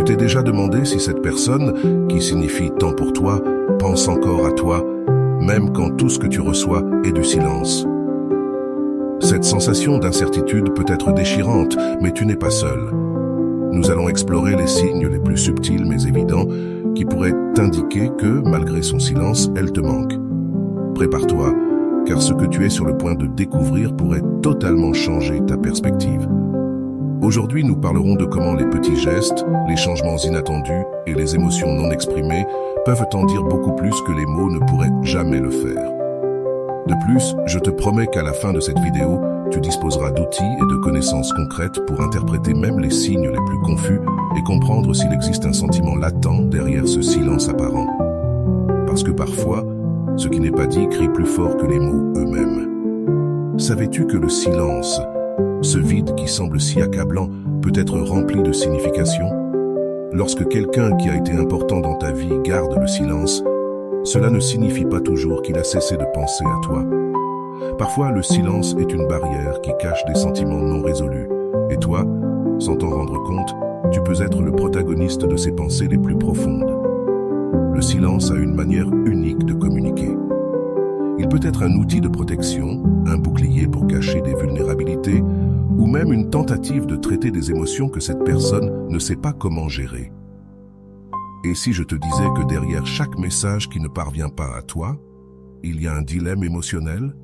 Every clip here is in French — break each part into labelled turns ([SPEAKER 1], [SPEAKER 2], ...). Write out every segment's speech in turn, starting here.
[SPEAKER 1] t'es déjà demandé si cette personne, qui signifie tant pour toi, pense encore à toi, même quand tout ce que tu reçois est du silence? Cette sensation d'incertitude peut être déchirante, mais tu n'es pas seul. Nous allons explorer les signes les plus subtils mais évidents qui pourraient t'indiquer que, malgré son silence, elle te manque. Prépare-toi, car ce que tu es sur le point de découvrir pourrait totalement changer ta perspective. Aujourd'hui, nous parlerons de comment les petits gestes, les changements inattendus et les émotions non exprimées peuvent en dire beaucoup plus que les mots ne pourraient jamais le faire. De plus, je te promets qu'à la fin de cette vidéo, tu disposeras d'outils et de connaissances concrètes pour interpréter même les signes les plus confus et comprendre s'il existe un sentiment latent derrière ce silence apparent. Parce que parfois, ce qui n'est pas dit crie plus fort que les mots eux-mêmes. Savais-tu que le silence, ce vide qui semble si accablant, peut être rempli de signification? Lorsque quelqu'un qui a été important dans ta vie garde le silence, cela ne signifie pas toujours qu'il a cessé de penser à toi. Parfois, le silence est une barrière qui cache des sentiments non résolus. Et toi, sans t'en rendre compte, tu peux être le protagoniste de ces pensées les plus profondes. Le silence a une manière unique de communiquer. Il peut être un outil de protection, un bouclier pour cacher des vulnérabilités, ou même une tentative de traiter des émotions que cette personne ne sait pas comment gérer. Et si je te disais que derrière chaque message qui ne parvient pas à toi, il y a un dilemme émotionnel?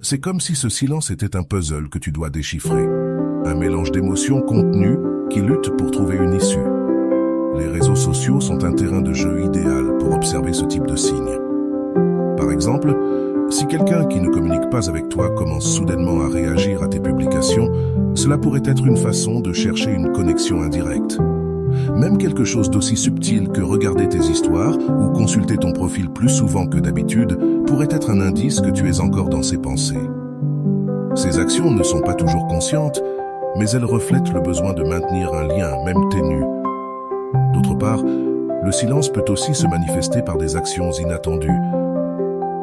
[SPEAKER 1] C'est comme si ce silence était un puzzle que tu dois déchiffrer, un mélange d'émotions contenues qui luttent pour trouver une issue. Les réseaux sociaux sont un terrain de jeu idéal pour observer ce type de signes. Par exemple, si quelqu'un qui ne communique pas avec toi commence soudainement à réagir à tes publications, cela pourrait être une façon de chercher une connexion indirecte. Même quelque chose d'aussi subtil que regarder tes histoires ou consulter ton profil plus souvent que d'habitude pourrait être un indice que tu es encore dans ses pensées. Ces actions ne sont pas toujours conscientes, mais elles reflètent le besoin de maintenir un lien, même ténu. D'autre part, le silence peut aussi se manifester par des actions inattendues.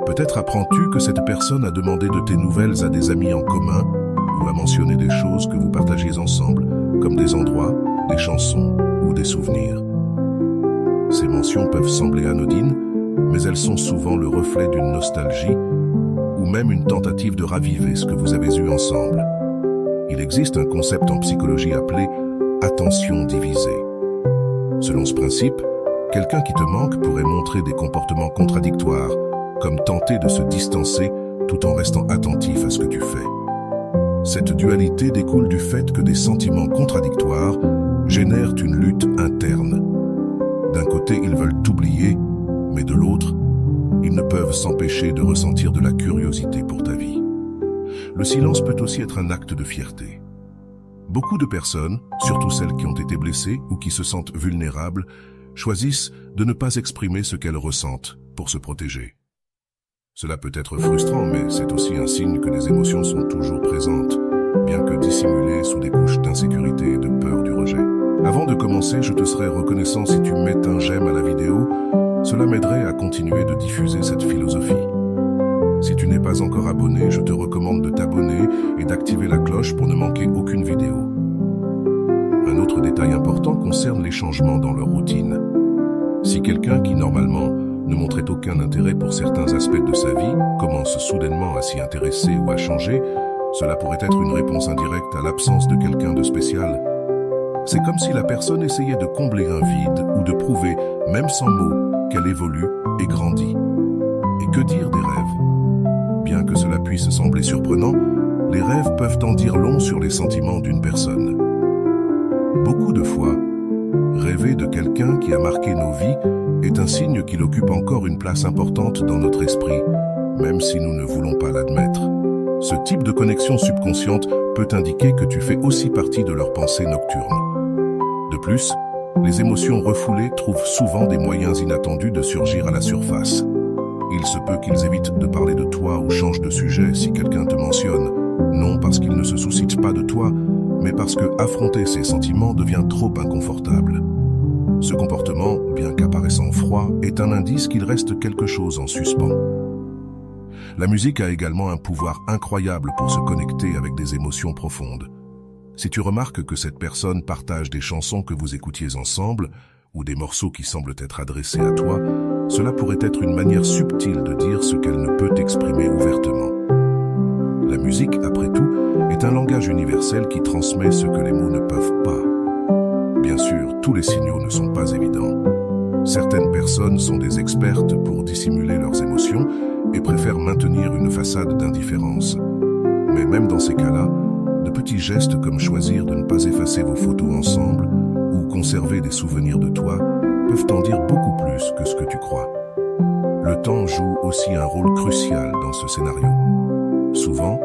[SPEAKER 1] Peut-être apprends-tu que cette personne a demandé de tes nouvelles à des amis en commun ou a mentionné des choses que vous partagez ensemble, comme des endroits, des chansons ou des souvenirs. Ces mentions peuvent sembler anodines, mais elles sont souvent le reflet d'une nostalgie ou même une tentative de raviver ce que vous avez eu ensemble. Il existe un concept en psychologie appelé « attention divisée ». Selon ce principe, quelqu'un qui te manque pourrait montrer des comportements contradictoires, comme tenter de se distancer tout en restant attentif à ce que tu fais. Cette dualité découle du fait que des sentiments contradictoires génèrent une lutte interne. D'un côté, ils veulent t'oublier, mais de l'autre, ils ne peuvent s'empêcher de ressentir de la curiosité pour ta vie. Le silence peut aussi être un acte de fierté. Beaucoup de personnes, surtout celles qui ont été blessées ou qui se sentent vulnérables, choisissent de ne pas exprimer ce qu'elles ressentent pour se protéger. Cela peut être frustrant, mais c'est aussi un signe que les émotions sont toujours présentes, bien que dissimulées sous des couches d'insécurité et de peur du rejet. Avant de commencer, je te serais reconnaissant si tu mets un j'aime à la vidéo. Cela m'aiderait à continuer de diffuser cette philosophie. Si tu n'es pas encore abonné, je te recommande de t'abonner et d'activer la cloche pour ne manquer aucune vidéo. Un autre détail important concerne les changements dans leur routine. Si quelqu'un qui, normalement, ne montrait aucun intérêt pour certains aspects de sa vie commence soudainement à s'y intéresser ou à changer, cela pourrait être une réponse indirecte à l'absence de quelqu'un de spécial. C'est comme si la personne essayait de combler un vide ou de prouver, même sans mots, qu'elle évolue et grandit. Et que dire des rêves? Bien que cela puisse sembler surprenant, les rêves peuvent en dire long sur les sentiments d'une personne. Beaucoup de fois, rêver de quelqu'un qui a marqué nos vies est un signe qu'il occupe encore une place importante dans notre esprit, même si nous ne voulons pas l'admettre. Ce type de connexion subconsciente peut indiquer que tu fais aussi partie de leurs pensées nocturnes. De plus, les émotions refoulées trouvent souvent des moyens inattendus de surgir à la surface. Il se peut qu'ils évitent de parler de toi ou changent de sujet si quelqu'un te mentionne, non parce qu'ils ne se soucient pas de toi, mais parce que affronter ces sentiments devient trop inconfortable. Ce comportement, bien qu'apparaissant froid, est un indice qu'il reste quelque chose en suspens. La musique a également un pouvoir incroyable pour se connecter avec des émotions profondes. Si tu remarques que cette personne partage des chansons que vous écoutiez ensemble, ou des morceaux qui semblent être adressés à toi, cela pourrait être une manière subtile de dire ce qu'elle ne peut exprimer ouvertement. La musique, après tout, est un langage universel qui transmet ce que les mots ne peuvent pas. Bien sûr, tous les signaux ne sont pas évidents. Certaines personnes sont des expertes pour dissimuler leurs émotions et préfèrent maintenir une façade d'indifférence. Mais même dans ces cas-là, de petits gestes comme choisir de ne pas effacer vos photos ensemble ou conserver des souvenirs de toi peuvent en dire beaucoup plus que ce que tu crois. Le temps joue aussi un rôle crucial dans ce scénario. Souvent,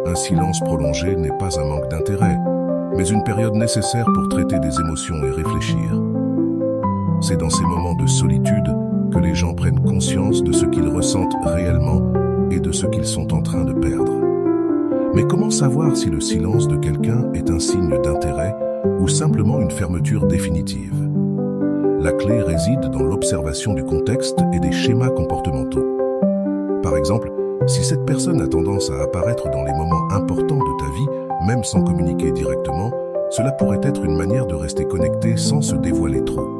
[SPEAKER 1] un silence prolongé n'est pas un manque d'intérêt, mais une période nécessaire pour traiter des émotions et réfléchir. C'est dans ces moments de solitude que les gens prennent conscience de ce qu'ils ressentent réellement et de ce qu'ils sont en train de perdre. Mais comment savoir si le silence de quelqu'un est un signe d'intérêt ou simplement une fermeture définitive? La clé réside dans l'observation du contexte et des schémas comportementaux. Par exemple, si cette personne a tendance à apparaître dans les moments importants de ta vie, même sans communiquer directement, cela pourrait être une manière de rester connecté sans se dévoiler trop.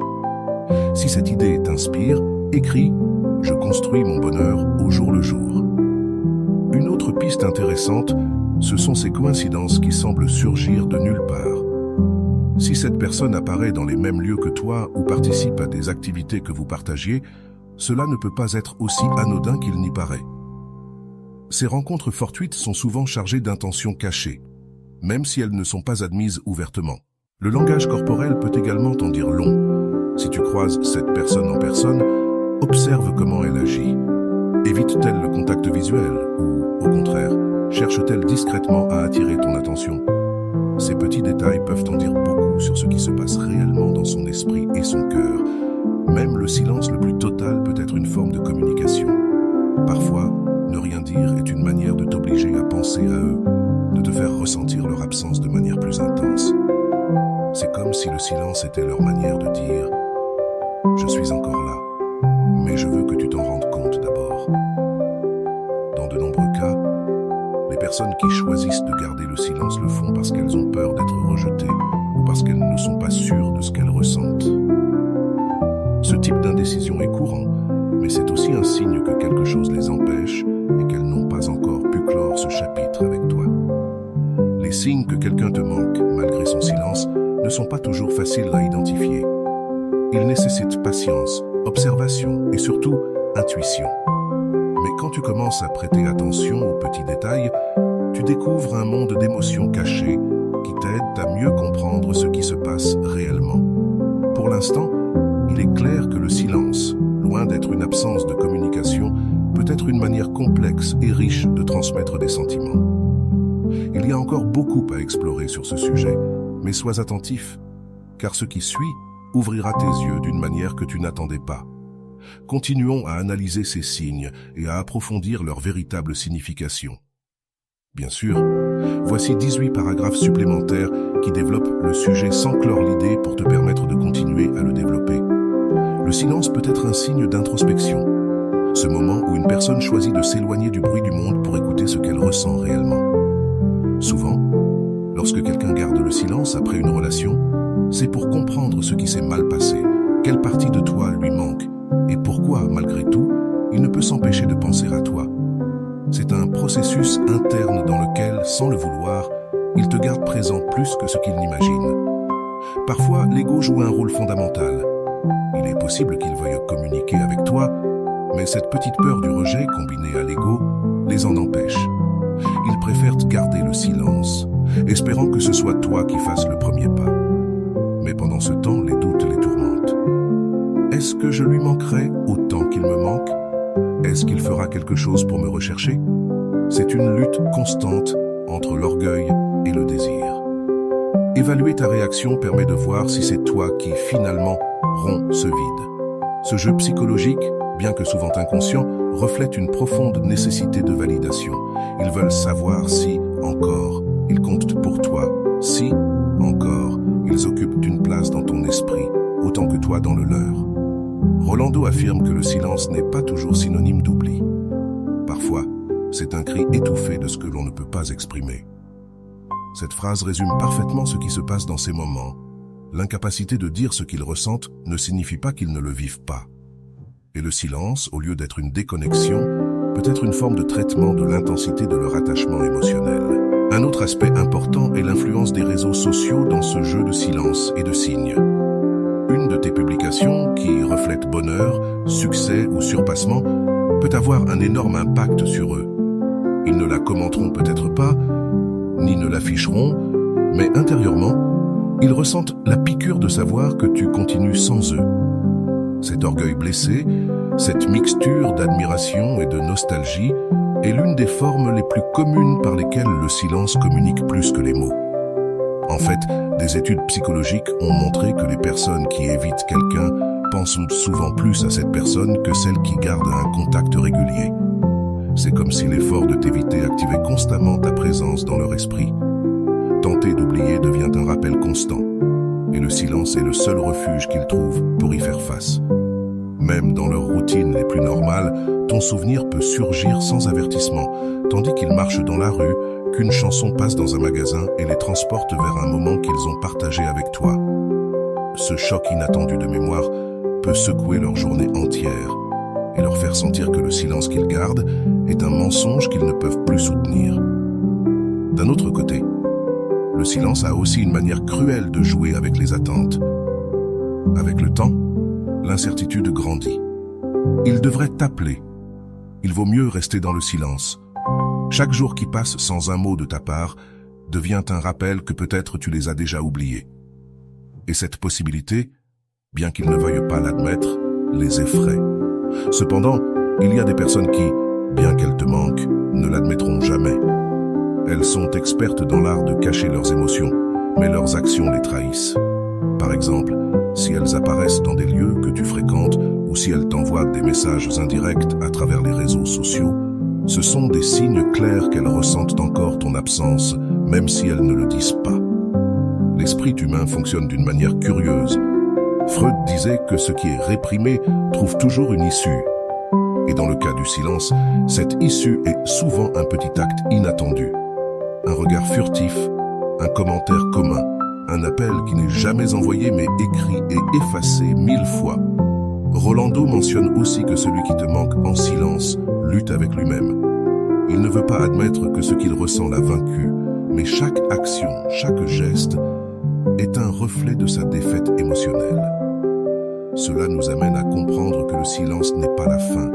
[SPEAKER 1] Si cette idée t'inspire, écris « Je construis mon bonheur au jour le jour ». Une autre piste intéressante, ce sont ces coïncidences qui semblent surgir de nulle part. Si cette personne apparaît dans les mêmes lieux que toi ou participe à des activités que vous partagiez, cela ne peut pas être aussi anodin qu'il n'y paraît. Ces rencontres fortuites sont souvent chargées d'intentions cachées, même si elles ne sont pas admises ouvertement. Le langage corporel peut également t'en dire long. Si tu croises cette personne en personne, observe comment elle agit. Évite-t-elle le contact visuel ou, au contraire, cherche-t-elle discrètement à attirer ton attention? Ces petits détails peuvent en dire beaucoup sur ce qui se passe réellement dans son esprit et son cœur. Même le silence le plus total peut être une forme de communication. Parfois, ne rien dire est une manière de t'obliger à penser à eux, de te faire ressentir leur absence de manière plus intense. C'est comme si le silence était leur manière de dire « Je suis encore là, mais je veux que tu t'en rendes compte d'abord ». Dans de nombreux cas, les personnes qui choisissent de garder le silence le font parce qu'elles ont peur d'être rejetées ou parce qu'elles ne sont pas sûres de ce qu'elles ressentent. Ce type d'indécision est courant, mais c'est aussi un signe que quelque chose les empêche et qu'elles n'ont pas encore pu clore ce chapitre avec toi. Les signes que quelqu'un te manque, malgré son silence, ne sont pas toujours faciles à identifier. Ils nécessitent patience, observation et surtout intuition. Mais quand tu commences à prêter attention aux petits détails, tu découvres un monde d'émotions cachées qui t'aident à mieux comprendre ce qui se passe réellement. Pour l'instant, il est clair que le silence, loin d'être une absence de communication, peut être une manière complexe et riche de transmettre des sentiments. Il y a encore beaucoup à explorer sur ce sujet, mais sois attentif, car ce qui suit ouvrira tes yeux d'une manière que tu n'attendais pas. Continuons à analyser ces signes et à approfondir leur véritable signification. Bien sûr, voici 18 paragraphes supplémentaires qui développent le sujet sans clore l'idée pour te permettre de continuer à le développer. Le silence peut être un signe d'introspection, ce moment où une personne choisit de s'éloigner du bruit du monde pour écouter ce qu'elle ressent réellement. Souvent, lorsque quelqu'un garde le silence après une relation, c'est pour comprendre ce qui s'est mal passé, quelle partie de toi lui manque, et pourquoi, malgré tout, il ne peut s'empêcher de penser à toi. C'est un processus interne dans lequel, sans le vouloir, il te garde présent plus que ce qu'il n'imagine. Parfois, l'ego joue un rôle fondamental. Il est possible qu'il veuille communiquer avec toi, mais cette petite peur du rejet combinée à l'ego les en empêche. Ils préfèrent garder le silence, espérant que ce soit toi qui fasses le premier pas. Mais pendant ce temps, les doutes les tourmentent. Est-ce que je lui manquerai autant qu'il me manque? Est-ce qu'il fera quelque chose pour me rechercher? C'est une lutte constante entre l'orgueil et le désir. Évaluer ta réaction permet de voir si c'est toi qui, finalement, rompt ce vide. Ce jeu psychologique, bien que souvent inconscient, reflète une profonde nécessité de validation. Ils veulent savoir si, encore, ils comptent pour toi, si, encore, ils occupent une place dans ton esprit, autant que toi dans le leur. Rolando affirme que le silence n'est pas toujours synonyme d'oubli. Parfois, c'est un cri étouffé de ce que l'on ne peut pas exprimer. Cette phrase résume parfaitement ce qui se passe dans ces moments. L'incapacité de dire ce qu'ils ressentent ne signifie pas qu'ils ne le vivent pas. Et le silence, au lieu d'être une déconnexion, peut être une forme de traitement de l'intensité de leur attachement émotionnel. Un autre aspect important est l'influence des réseaux sociaux dans ce jeu de silence et de signes. Une de tes publications, qui reflète bonheur, succès ou surpassement, peut avoir un énorme impact sur eux. Ils ne la commenteront peut-être pas, ni ne l'afficheront, mais intérieurement, ils ressentent la piqûre de savoir que tu continues sans eux. Cet orgueil blessé, cette mixture d'admiration et de nostalgie est l'une des formes les plus communes par lesquelles le silence communique plus que les mots. En fait, des études psychologiques ont montré que les personnes qui évitent quelqu'un pensent souvent plus à cette personne que celles qui gardent un contact régulier. C'est comme si l'effort de t'éviter activait constamment ta présence dans leur esprit. Tenter d'oublier devient un rappel constant, et le silence est le seul refuge qu'ils trouvent pour y faire face. Même dans leurs routines les plus normales, ton souvenir peut surgir sans avertissement, tandis qu'ils marchent dans la rue, qu'une chanson passe dans un magasin et les transporte vers un moment qu'ils ont partagé avec toi. Ce choc inattendu de mémoire peut secouer leur journée entière et leur faire sentir que le silence qu'ils gardent est un mensonge qu'ils ne peuvent plus soutenir. D'un autre côté, le silence a aussi une manière cruelle de jouer avec les attentes. Avec le temps, l'incertitude grandit. Ils devraient t'appeler. Il vaut mieux rester dans le silence. Chaque jour qui passe sans un mot de ta part devient un rappel que peut-être tu les as déjà oubliés. Et cette possibilité, bien qu'ils ne veuillent pas l'admettre, les effraie. Cependant, il y a des personnes qui, bien qu'elles te manquent, ne l'admettront jamais. Elles sont expertes dans l'art de cacher leurs émotions, mais leurs actions les trahissent. Par exemple, si elles apparaissent dans des lieux que tu fréquentes ou si elles t'envoient des messages indirects à travers les réseaux sociaux, ce sont des signes clairs qu'elles ressentent encore ton absence, même si elles ne le disent pas. L'esprit humain fonctionne d'une manière curieuse. Freud disait que ce qui est réprimé trouve toujours une issue. Et dans le cas du silence, cette issue est souvent un petit acte inattendu. Un regard furtif, un commentaire commun, un appel qui n'est jamais envoyé mais écrit et effacé 1000 fois. Rolando mentionne aussi que celui qui te manque en silence lutte avec lui-même. Il ne veut pas admettre que ce qu'il ressent l'a vaincu, mais chaque action, chaque geste est un reflet de sa défaite émotionnelle. Cela nous amène à comprendre que le silence n'est pas la fin.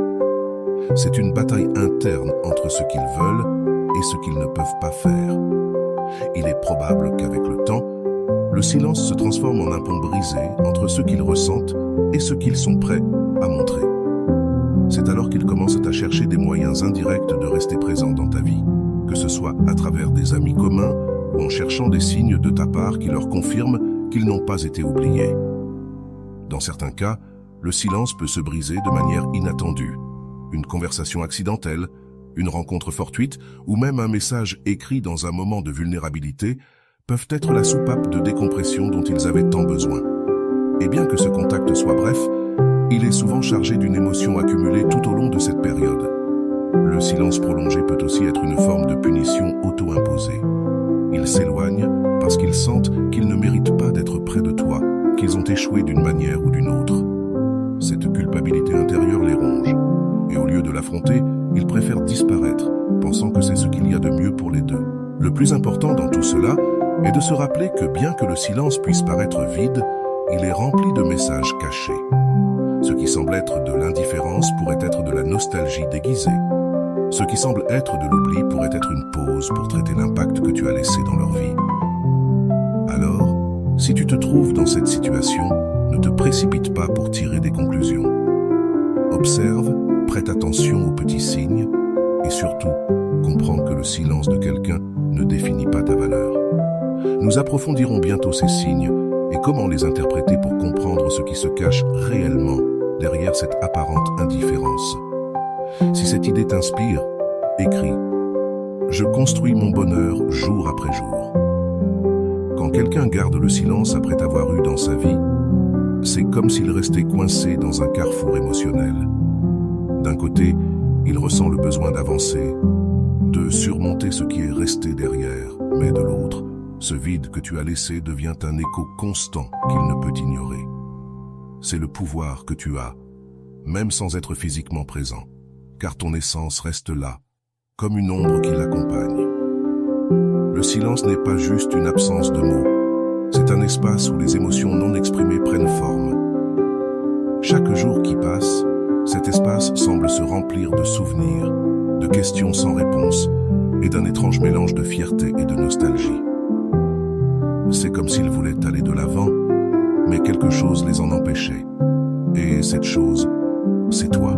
[SPEAKER 1] C'est une bataille interne entre ce qu'ils veulent et ce qu'ils ne peuvent pas faire. Il est probable qu'avec le temps, le silence se transforme en un pont brisé entre ce qu'ils ressentent et ce qu'ils sont prêts à montrer. C'est alors qu'ils commencent à chercher des moyens indirects de rester présents dans ta vie, que ce soit à travers des amis communs ou en cherchant des signes de ta part qui leur confirment qu'ils n'ont pas été oubliés. Dans certains cas, le silence peut se briser de manière inattendue. Une conversation accidentelle, une rencontre fortuite ou même un message écrit dans un moment de vulnérabilité peuvent être la soupape de décompression dont ils avaient tant besoin. Et bien que ce contact soit bref, il est souvent chargé d'une émotion accumulée tout au long de cette période. Le silence prolongé peut aussi être une forme de punition auto-imposée. Ils s'éloignent parce qu'ils sentent qu'ils ne méritent pas d'être près de toi, qu'ils ont échoué d'une manière ou d'une autre. Cette culpabilité intérieure les ronge, et au lieu de l'affronter, ils préfèrent disparaître, pensant que c'est ce qu'il y a de mieux pour les deux. Le plus important dans tout cela est de se rappeler que bien que le silence puisse paraître vide, il est rempli de messages cachés. Ce qui semble être de l'indifférence pourrait être de la nostalgie déguisée. Ce qui semble être de l'oubli pourrait être une pause pour traiter l'impact que tu as laissé dans leur vie. Alors, si tu te trouves dans cette situation, ne te précipite pas pour tirer des conclusions. Observe, prête attention aux petits signes et surtout, comprends que le silence de quelqu'un ne définit pas ta valeur. Nous approfondirons bientôt ces signes et comment les interpréter pour comprendre ce qui se cache réellement derrière cette apparente indifférence. Si cette idée t'inspire, écris « Je construis mon bonheur jour après jour ». Quand quelqu'un garde le silence après t'avoir eu dans sa vie, c'est comme s'il restait coincé dans un carrefour émotionnel. D'un côté, il ressent le besoin d'avancer, de surmonter ce qui est resté derrière, mais de l'autre, Ce vide que tu as laissé devient un écho constant qu'il ne peut ignorer. C'est le pouvoir que tu as, même sans être physiquement présent, car ton essence reste là, comme une ombre qui l'accompagne. Le silence n'est pas juste une absence de mots, c'est un espace où les émotions non exprimées prennent forme. Chaque jour qui passe, cet espace semble se remplir de souvenirs, de questions sans réponse et d'un étrange mélange de fierté et de nostalgie. C'est comme s'ils voulaient aller de l'avant, mais quelque chose les en empêchait. Et cette chose, c'est toi.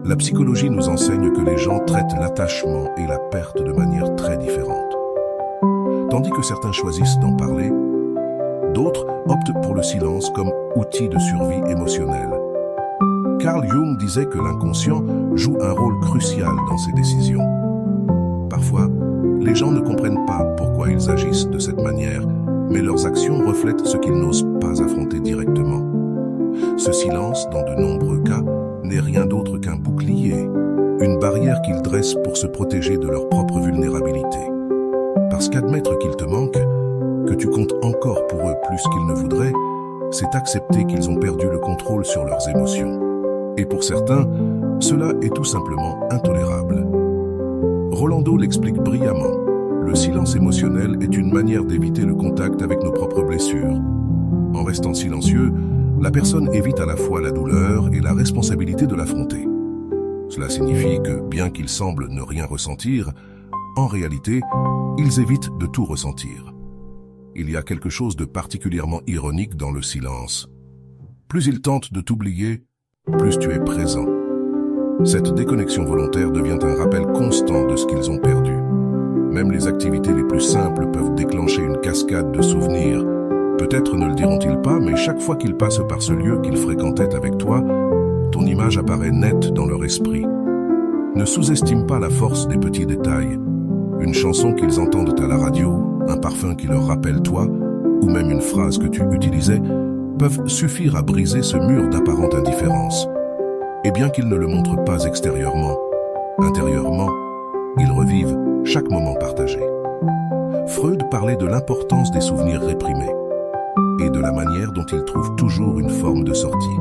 [SPEAKER 1] La psychologie nous enseigne que les gens traitent l'attachement et la perte de manière très différente. Tandis que certains choisissent d'en parler, d'autres optent pour le silence comme outil de survie émotionnelle. Carl Jung disait que l'inconscient joue un rôle crucial dans ces décisions. Parfois, les gens ne comprennent pas pourquoi ils agissent de cette manière, mais leurs actions reflètent ce qu'ils n'osent pas affronter directement. Ce silence, dans de nombreux cas, n'est rien d'autre qu'un bouclier, une barrière qu'ils dressent pour se protéger de leur propre vulnérabilité. Parce qu'admettre qu'il te manque, que tu comptes encore pour eux plus qu'ils ne voudraient, c'est accepter qu'ils ont perdu le contrôle sur leurs émotions. Et pour certains, cela est tout simplement intolérable. Rolando l'explique brillamment. Le silence émotionnel est une manière d'éviter le contact avec nos propres blessures. En restant silencieux, la personne évite à la fois la douleur et la responsabilité de l'affronter. Cela signifie que, bien qu'ils semblent ne rien ressentir, en réalité, ils évitent de tout ressentir. Il y a quelque chose de particulièrement ironique dans le silence. Plus ils tentent de t'oublier, plus tu es présent. Cette déconnexion volontaire devient un rappel constant de ce qu'ils ont perdu. Même les activités les plus simples peuvent déclencher une cascade de souvenirs. Peut-être ne le diront-ils pas, mais chaque fois qu'ils passent par ce lieu qu'ils fréquentaient avec toi, ton image apparaît nette dans leur esprit. Ne sous-estime pas la force des petits détails. Une chanson qu'ils entendent à la radio, un parfum qui leur rappelle toi, ou même une phrase que tu utilisais, peuvent suffire à briser ce mur d'apparente indifférence. Et bien qu'ils ne le montrent pas extérieurement, intérieurement, ils revivent chaque moment partagé. Freud parlait de l'importance des souvenirs réprimés et de la manière dont ils trouvent toujours une forme de sortie.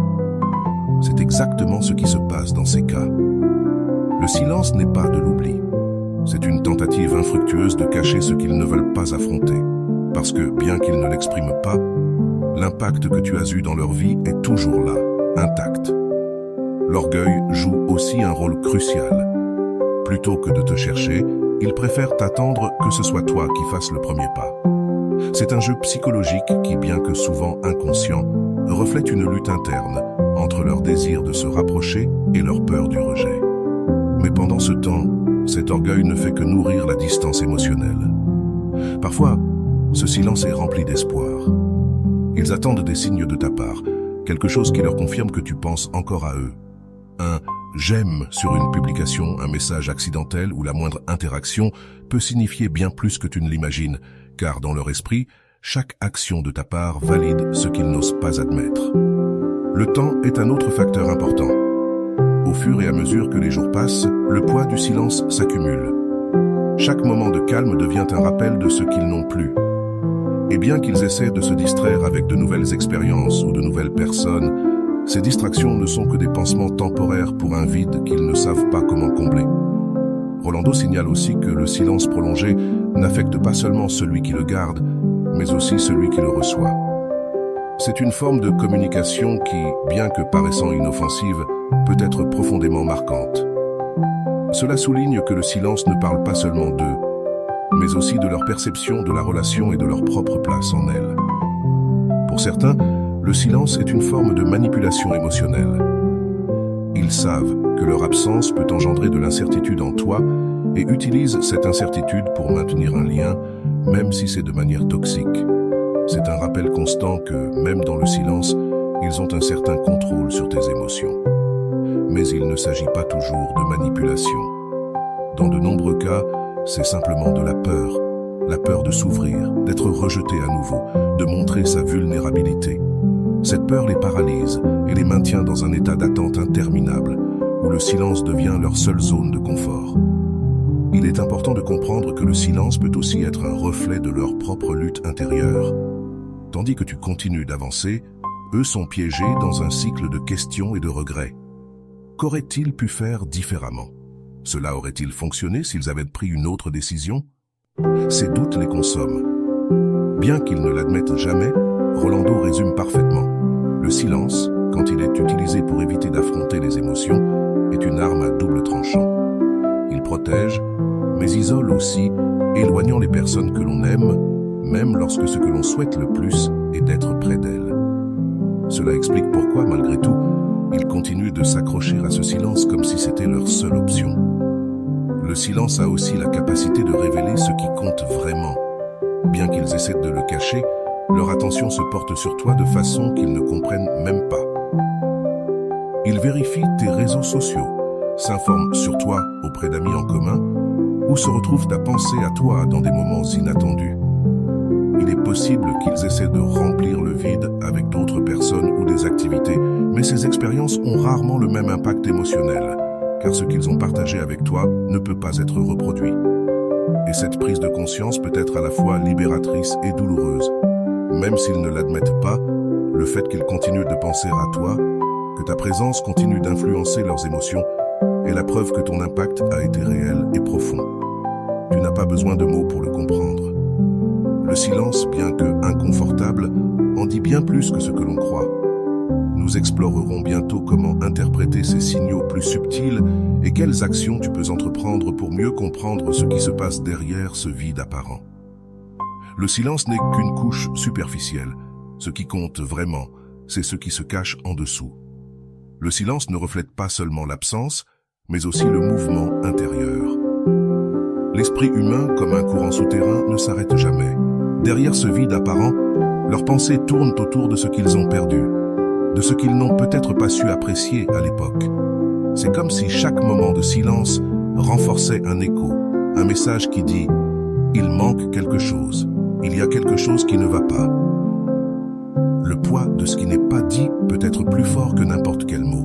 [SPEAKER 1] C'est exactement ce qui se passe dans ces cas. Le silence n'est pas de l'oubli. C'est une tentative infructueuse de cacher ce qu'ils ne veulent pas affronter. Parce que, bien qu'ils ne l'expriment pas, l'impact que tu as eu dans leur vie est toujours là, intact. L'orgueil joue aussi un rôle crucial. Plutôt que de te chercher, ils préfèrent t'attendre que ce soit toi qui fasses le premier pas. C'est un jeu psychologique qui, bien que souvent inconscient, reflète une lutte interne entre leur désir de se rapprocher et leur peur du rejet. Mais pendant ce temps, cet orgueil ne fait que nourrir la distance émotionnelle. Parfois, ce silence est rempli d'espoir. Ils attendent des signes de ta part, quelque chose qui leur confirme que tu penses encore à eux. Un « j'aime » sur une publication, un message accidentel ou la moindre interaction peut signifier bien plus que tu ne l'imagines, car dans leur esprit, chaque action de ta part valide ce qu'ils n'osent pas admettre. Le temps est un autre facteur important. Au fur et à mesure que les jours passent, le poids du silence s'accumule. Chaque moment de calme devient un rappel de ce qu'ils n'ont plus. Et bien qu'ils essaient de se distraire avec de nouvelles expériences ou de nouvelles personnes, ces distractions ne sont que des pansements temporaires pour un vide qu'ils ne savent pas comment combler. Rolando signale aussi que le silence prolongé n'affecte pas seulement celui qui le garde, mais aussi celui qui le reçoit. C'est une forme de communication qui, bien que paraissant inoffensive, peut être profondément marquante. Cela souligne que le silence ne parle pas seulement d'eux, mais aussi de leur perception de la relation et de leur propre place en elle. Pour certains, le silence est une forme de manipulation émotionnelle. Ils savent que leur absence peut engendrer de l'incertitude en toi et utilisent cette incertitude pour maintenir un lien, même si c'est de manière toxique. C'est un rappel constant que, même dans le silence, ils ont un certain contrôle sur tes émotions. Mais il ne s'agit pas toujours de manipulation. Dans de nombreux cas, c'est simplement de la peur de s'ouvrir, d'être rejeté à nouveau, de montrer sa vulnérabilité. Cette peur les paralyse et les maintient dans un état d'attente interminable, où le silence devient leur seule zone de confort. Il est important de comprendre que le silence peut aussi être un reflet de leur propre lutte intérieure. Tandis que tu continues d'avancer, eux sont piégés dans un cycle de questions et de regrets. Qu'auraient-ils pu faire différemment? Cela aurait-il fonctionné s'ils avaient pris une autre décision? Ces doutes les consomment. Bien qu'ils ne l'admettent jamais, Rolando résume parfaitement. Le silence, quand il est utilisé pour éviter d'affronter les émotions, est une arme à double tranchant. Il protège, mais isole aussi, éloignant les personnes que l'on aime, même lorsque ce que l'on souhaite le plus est d'être près d'elles. Cela explique pourquoi, malgré tout, ils continuent de s'accrocher à ce silence comme si c'était leur seule option. Le silence a aussi la capacité de révéler ce qui compte vraiment. Bien qu'ils essaient de le cacher, leur attention se porte sur toi de façon qu'ils ne comprennent même pas. Ils vérifient tes réseaux sociaux, s'informent sur toi auprès d'amis en commun, ou se retrouvent à penser à toi dans des moments inattendus. Il est possible qu'ils essaient de remplir le vide avec d'autres personnes ou des activités, mais ces expériences ont rarement le même impact émotionnel, car ce qu'ils ont partagé avec toi ne peut pas être reproduit. Et cette prise de conscience peut être à la fois libératrice et douloureuse. Même s'ils ne l'admettent pas, le fait qu'ils continuent de penser à toi, que ta présence continue d'influencer leurs émotions, est la preuve que ton impact a été réel et profond. Tu n'as pas besoin de mots pour le comprendre. Le silence, bien que inconfortable, en dit bien plus que ce que l'on croit. Nous explorerons bientôt comment interpréter ces signaux plus subtils et quelles actions tu peux entreprendre pour mieux comprendre ce qui se passe derrière ce vide apparent. Le silence n'est qu'une couche superficielle. Ce qui compte vraiment, c'est ce qui se cache en dessous. Le silence ne reflète pas seulement l'absence, mais aussi le mouvement intérieur. L'esprit humain, comme un courant souterrain, ne s'arrête jamais. Derrière ce vide apparent, leurs pensées tournent autour de ce qu'ils ont perdu, de ce qu'ils n'ont peut-être pas su apprécier à l'époque. C'est comme si chaque moment de silence renforçait un écho, un message qui dit « Il manque quelque chose, il y a quelque chose qui ne va pas ». Le poids de ce qui n'est pas dit peut être plus fort que n'importe quel mot.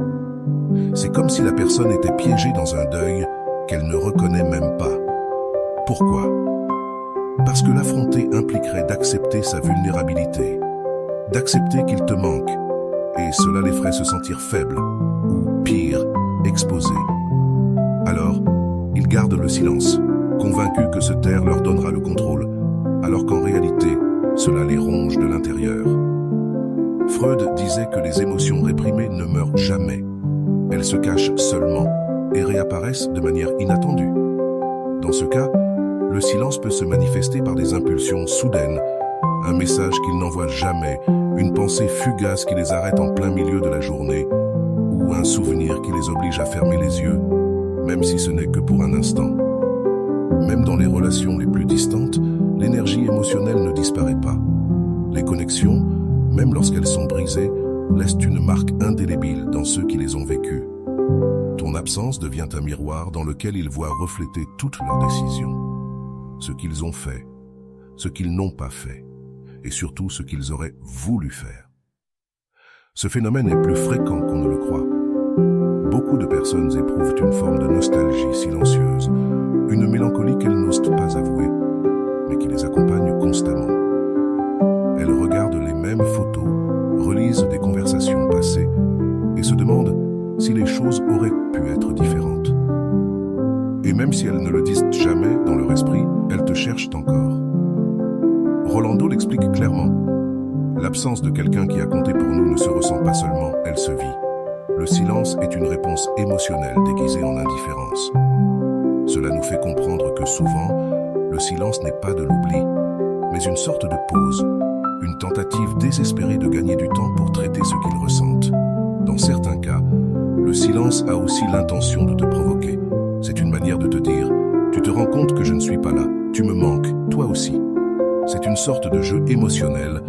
[SPEAKER 1] C'est comme si la personne était piégée dans un deuil qu'elle ne reconnaît même pas. Pourquoi? Parce que l'affronter impliquerait d'accepter sa vulnérabilité, d'accepter qu'il te manque, et cela les ferait se sentir faibles, ou pire, exposés. Alors, ils gardent le silence, convaincus que se taire leur donnera le contrôle, alors qu'en réalité, cela les ronge de l'intérieur. Freud disait que les émotions réprimées ne meurent jamais. Elles se cachent seulement et réapparaissent de manière inattendue. Dans ce cas, le silence peut se manifester par des impulsions soudaines, un message qu'ils n'envoient jamais, une pensée fugace qui les arrête en plein milieu de la journée, ou un souvenir qui les oblige à fermer les yeux, même si ce n'est que pour un instant. Même dans les relations les plus distantes, l'énergie émotionnelle ne disparaît pas. Les connexions, même lorsqu'elles sont brisées, laissent une marque indélébile dans ceux qui les ont vécues. Ton absence devient un miroir dans lequel ils voient refléter toutes leurs décisions. Ce qu'ils ont fait, ce qu'ils n'ont pas fait, et surtout ce qu'ils auraient voulu faire. Ce phénomène est plus fréquent qu'on ne le croit. Beaucoup de personnes éprouvent une forme de nostalgie silencieuse, une mélancolie qu'elles n'osent pas avouer, mais qui les accompagne constamment. Elles regardent les mêmes photos, relisent des conversations passées et se demandent si les choses auraient pu être différentes. Et même si elles ne le disent jamais dans leur esprit, elles te cherchent encore. Rolando l'explique clairement. L'absence de quelqu'un qui a compté pour nous ne se ressent pas seulement, elle se vit. Le silence est une réponse émotionnelle déguisée en indifférence. Cela nous fait comprendre que souvent, le silence n'est pas de l'oubli, mais une sorte de pause, une tentative désespérée de gagner du temps pour traiter ce qu'ils ressentent. Dans certains cas, le silence a aussi l'intention de te provoquer. C'est une manière de te dire « Tu te rends compte que je ne suis pas là, tu me manques, toi aussi ». C'est une sorte de jeu émotionnel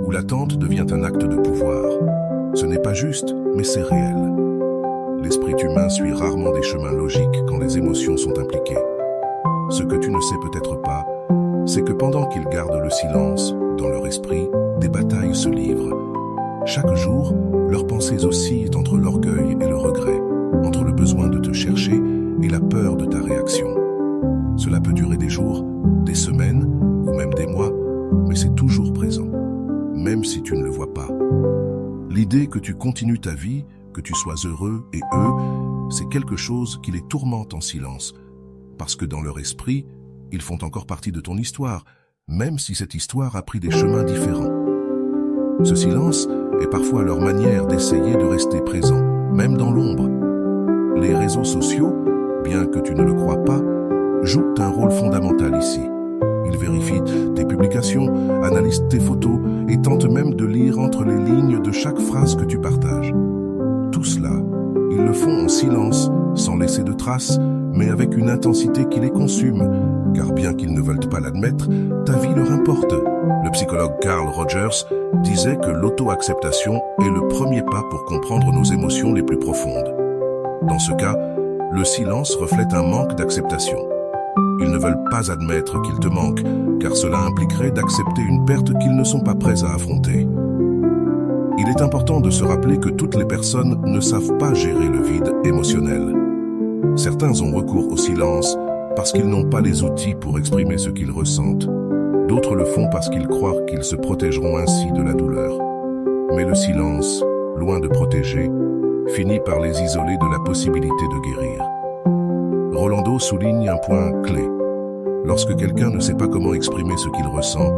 [SPEAKER 1] où l'attente devient un acte de pouvoir. Ce n'est pas juste, mais c'est réel. L'esprit humain suit rarement des chemins logiques quand les émotions sont impliquées. Ce que tu ne sais peut-être pas, c'est que pendant qu'ils gardent le silence, dans leur esprit, des batailles se livrent. Chaque jour, leurs pensées oscillent entre l'orgueil et le regret, entre le besoin de te chercher et la peur de ta réaction. Cela peut durer des jours, des semaines ou même des mois, mais c'est toujours présent, même si tu ne le vois pas. L'idée que tu continues ta vie, que tu sois heureux et eux, c'est quelque chose qui les tourmente en silence, parce que dans leur esprit, ils font encore partie de ton histoire, même si cette histoire a pris des chemins différents. Ce silence est parfois leur manière d'essayer de rester présent, même dans l'ombre. Les réseaux sociaux, bien que tu ne le crois pas, jouent un rôle fondamental ici. Ils vérifient tes publications, analysent tes photos et tentent même de lire entre les lignes de chaque phrase que tu partages. Tout cela, ils le font en silence, sans laisser de traces, mais avec une intensité qui les consume, car bien qu'ils ne veulent pas l'admettre, ta vie leur importe. Le psychologue Carl Rogers disait que l'auto-acceptation est le premier pas pour comprendre nos émotions les plus profondes. Dans ce cas, le silence reflète un manque d'acceptation. Ils ne veulent pas admettre qu'ils te manquent, car cela impliquerait d'accepter une perte qu'ils ne sont pas prêts à affronter. Il est important de se rappeler que toutes les personnes ne savent pas gérer le vide émotionnel. Certains ont recours au silence parce qu'ils n'ont pas les outils pour exprimer ce qu'ils ressentent. D'autres le font parce qu'ils croient qu'ils se protégeront ainsi de la douleur. Mais le silence, loin de protéger, finit par les isoler de la possibilité de guérir. Rolando souligne un point clé. Lorsque quelqu'un ne sait pas comment exprimer ce qu'il ressent,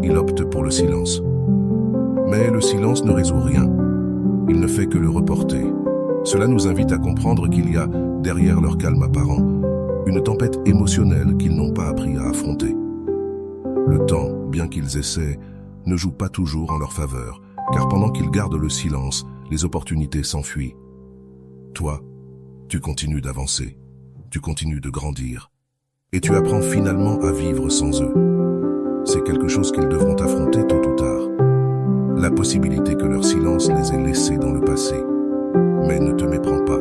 [SPEAKER 1] il opte pour le silence. Mais le silence ne résout rien. Il ne fait que le reporter. Cela nous invite à comprendre qu'il y a, derrière leur calme apparent, une tempête émotionnelle qu'ils n'ont pas appris à affronter. Le temps, bien qu'ils essaient, ne joue pas toujours en leur faveur, car pendant qu'ils gardent le silence, les opportunités s'enfuient. Toi, tu continues d'avancer, tu continues de grandir, et tu apprends finalement à vivre sans eux. C'est quelque chose qu'ils devront affronter tôt ou tard. La possibilité que leur silence les ait laissés dans le passé. Mais ne te méprends pas.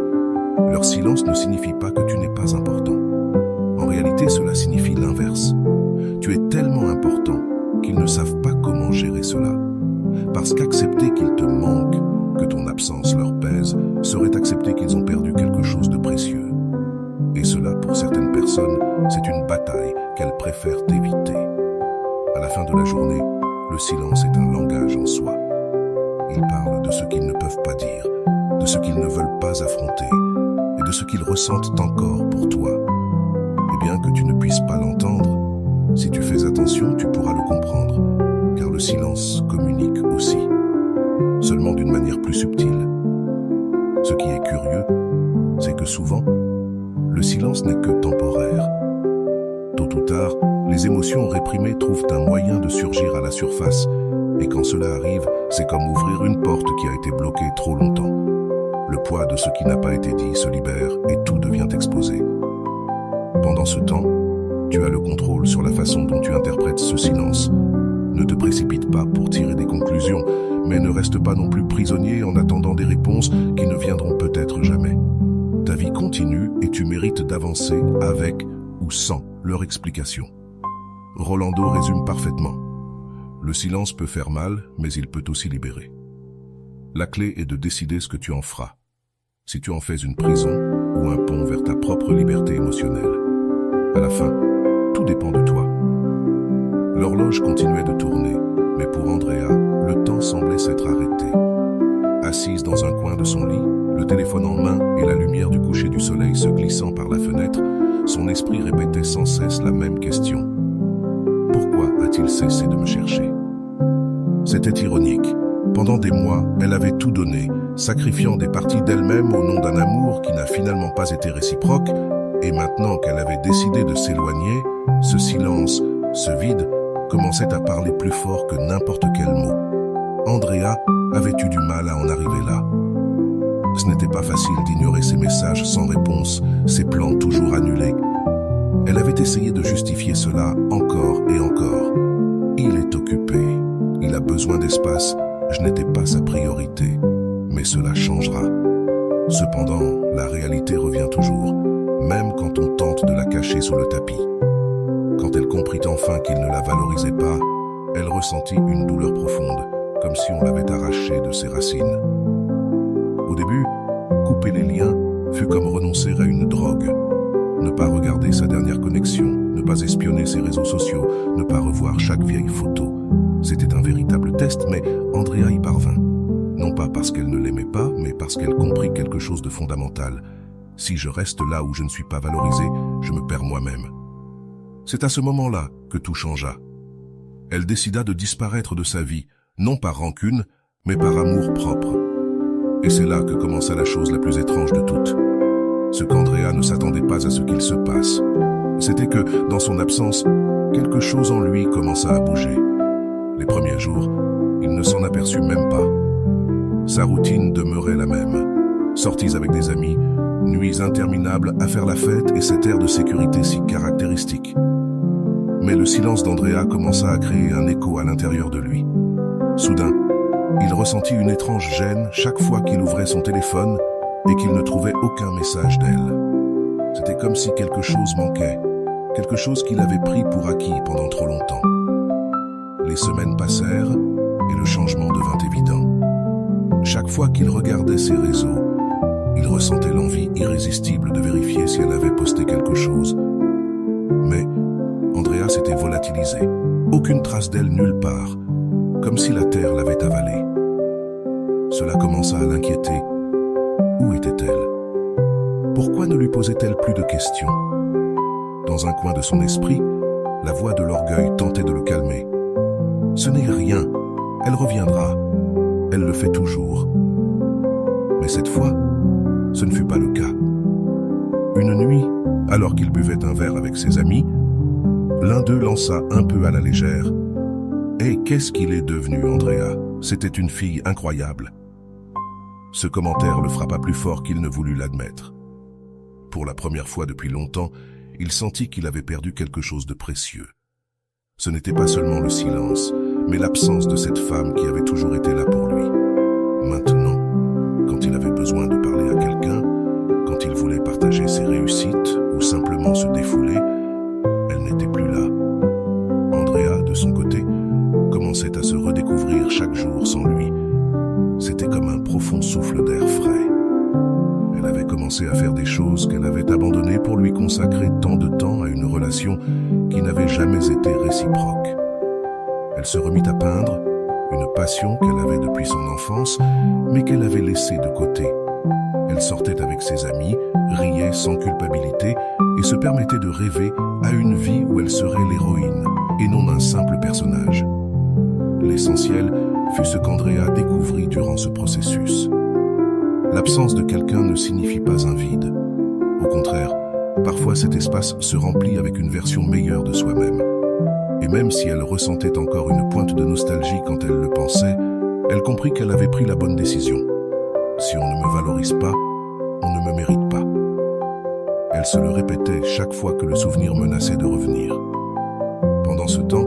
[SPEAKER 1] Leur silence ne signifie pas que tu n'es pas important. En réalité, cela signifie l'inverse. Tu es tellement important qu'ils ne savent pas comment gérer cela. Parce qu'accepter qu'ils te manquent, que ton absence leur pèse, serait accepter qu'ils ont perdu quelque chose de précieux. Et cela, pour certaines personnes, c'est une bataille qu'elles préfèrent éviter. À la fin de la journée, le silence est un langage en soi. Il parle de ce qu'ils ne peuvent pas dire, de ce qu'ils ne veulent pas affronter et de ce qu'ils ressentent encore pour toi. Et bien que tu ne puisses pas l'entendre, si tu fais attention, tu pourras le comprendre, car le silence communique aussi, seulement d'une manière plus subtile. Ce qui est curieux, c'est que souvent, le silence n'est que temporaire. Tôt ou tard, les émotions réprimées trouvent un moyen de surgir à la surface, et quand cela arrive, c'est comme ouvrir une porte qui a été bloquée trop longtemps. Le poids de ce qui n'a pas été dit se libère et tout devient exposé. Pendant ce temps, tu as le contrôle sur la façon dont tu interprètes ce silence. Ne te précipite pas pour tirer des conclusions, mais ne reste pas non plus prisonnier en attendant des réponses qui ne viendront peut-être jamais. Ta vie continue et tu mérites d'avancer avec ou sans leur explication. Rolando résume parfaitement. Le silence peut faire mal, mais il peut aussi libérer. La clé est de décider ce que tu en feras. Si tu en fais une prison ou un pont vers ta propre liberté émotionnelle. À la fin, tout dépend de toi. L'horloge continuait de tourner, mais pour Andrea, le temps semblait s'être arrêté. Assise dans un coin de son lit, le téléphone en main et la lumière du coucher du soleil se glissant par la fenêtre, son esprit répétait sans cesse la même question. Pourquoi a-t-il cessé de me chercher? C'était ironique. Pendant des mois, elle avait tout donné, sacrifiant des parties d'elle-même au nom d'un amour qui n'a finalement pas été réciproque, et maintenant qu'elle avait décidé de s'éloigner, ce silence, ce vide, commençait à parler plus fort que n'importe quel mot. Andrea avait eu du mal à en arriver là. Ce n'était pas facile d'ignorer ses messages sans réponse, ses plans toujours annulés. Elle avait essayé de justifier cela encore et encore. Il est occupé, il a besoin d'espace, je n'étais pas sa priorité, mais cela changera. Cependant, la réalité revient toujours, même quand on tente de la cacher sous le tapis. Quand elle comprit enfin qu'il ne la valorisait pas, elle ressentit une douleur profonde, comme si on l'avait arrachée de ses racines. Au début, couper les liens fut comme renoncer à une drogue. Ne pas regarder sa dernière connexion, ne pas espionner ses réseaux sociaux, ne pas revoir chaque vieille photo. C'était un véritable test, mais Andrea y parvint. Non pas parce qu'elle ne l'aimait pas, mais parce qu'elle comprit quelque chose de fondamental. Si je reste là où je ne suis pas valorisé, je me perds moi-même. C'est à ce moment-là que tout changea. Elle décida de disparaître de sa vie, non par rancune, mais par amour propre. Et c'est là que commença la chose la plus étrange de toutes. Ce qu'Andrea ne s'attendait pas à ce qu'il se passe, c'était que, dans son absence, quelque chose en lui commença à bouger. Les premiers jours, il ne s'en aperçut même pas. Sa routine demeurait la même. Sorties avec des amis, nuits interminables à faire la fête et cet air de sécurité si caractéristique. Mais le silence d'Andrea commença à créer un écho à l'intérieur de lui. Soudain, il ressentit une étrange gêne chaque fois qu'il ouvrait son téléphone et qu'il ne trouvait aucun message d'elle. C'était comme si quelque chose manquait, quelque chose qu'il avait pris pour acquis pendant trop longtemps. Les semaines passèrent et le changement devint évident. Chaque fois qu'il regardait ses réseaux, il ressentait l'envie irrésistible de vérifier si elle avait posté quelque chose. Mais Andrea s'était volatilisée. Aucune trace d'elle nulle part, comme si la terre l'avait avalée. Cela commença à l'inquiéter. Où était-elle? Pourquoi ne lui posait-elle plus de questions? Dans un coin de son esprit, la voix de l'orgueil tentait de le calmer. Ce n'est rien, elle reviendra. Elle le fait toujours. Mais cette fois, ce ne fut pas le cas. Une nuit, alors qu'il buvait un verre avec ses amis, l'un d'eux lança un peu à la légère. « Et qu'est-ce qu'il est devenu, Andrea? C'était une fille incroyable. » Ce commentaire le frappa plus fort qu'il ne voulut l'admettre. Pour la première fois depuis longtemps, il sentit qu'il avait perdu quelque chose de précieux. Ce n'était pas seulement le silence, mais l'absence de cette femme qui avait toujours été là pour lui. Maintenant, quand il avait besoin de parler à quelqu'un, quand il voulait partager ses réussites ou simplement se défouler, elle n'était plus là. Andrea, de son côté, commençait à se redécouvrir chaque jour sans lui. C'était comme un profond souffle d'air frais. Elle avait commencé à faire des choses qu'elle avait abandonnées pour lui consacrer tant de temps à une relation qui n'avait jamais été réciproque. Elle se remit à peindre, une passion qu'elle avait depuis son enfance, mais qu'elle avait laissée de côté. Elle sortait avec ses amis, riait sans culpabilité et se permettait de rêver à une vie où elle serait l'héroïne et non un simple personnage. L'essentiel fut ce qu'Andrea découvrit durant ce processus. L'absence de quelqu'un ne signifie pas un vide. Au contraire, parfois cet espace se remplit avec une version meilleure de soi-même. Et même si elle ressentait encore une pointe de nostalgie quand elle le pensait, elle comprit qu'elle avait pris la bonne décision. Si on ne me valorise pas, on ne me mérite pas. Elle se le répétait chaque fois que le souvenir menaçait de revenir. Pendant ce temps,